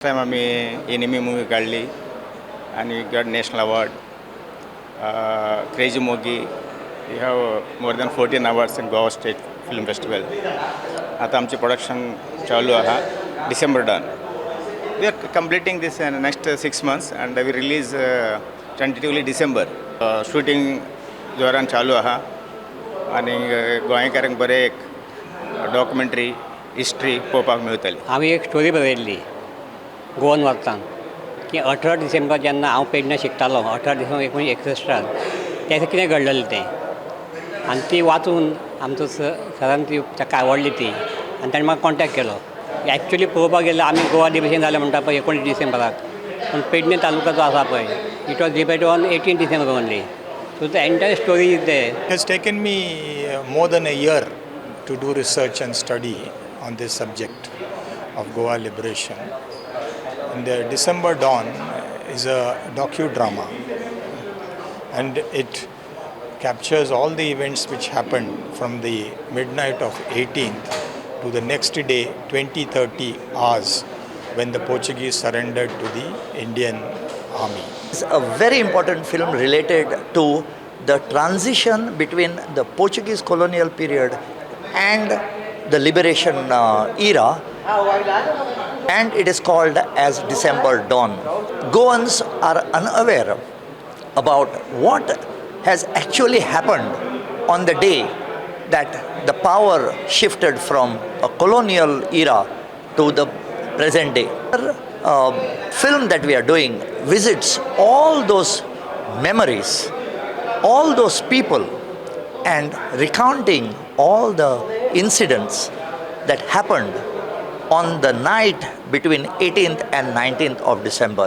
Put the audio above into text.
Time आम्ही enemy movie काढली आणि got national award crazy Mogi we have more than 14 awards in Goa state film festival. आता आमचे production चालू आहे December done. We are completing this next 6 months and we release tentatively December. Shooting जोरान चालू आहे आणि गोंयकारांक बरे एक डॉक्युमेंटरी हिस्ट्री पळोवपाक मेळटली. हांवें एक स्टोरी बरयल्ली गोवन वार्तान की 18 डिसेंबर जेन्ना हांव पेडण्या शिकतालो 18 डिसेंबर 1961 तें कितें घडलेलें तें आनी ती वाचून आमचो सरान ती ताका आवडली ती आनी ताणें म्हाका कॉन्टॅक्ट केलो. एक्चुअली पळोवपाक गेल्यार आमी गोवा लिबरेशन जालें म्हणटा पळय 19 डिसेंबराक, पूण पेडणे तालुका जो आसा पळय it was liberated on 18 December only. So the entire story is there. It has taken me more than a year to do research and study on this subject of Goa liberation. And the December Dawn is a docudrama, and it captures all the events which happened from the midnight of 18th to the next day 20-30 hours when the Portuguese surrendered to the Indian army. It's a very important film related to the transition between the Portuguese colonial period and the liberation era, and it is called as December Dawn. Goans are unaware about what has actually happened on the day that the power shifted from a colonial era to the present day. Film that we are doing visits all those memories, all those people, and recounting all the incidents that happened on the night between 18th and 19th of December.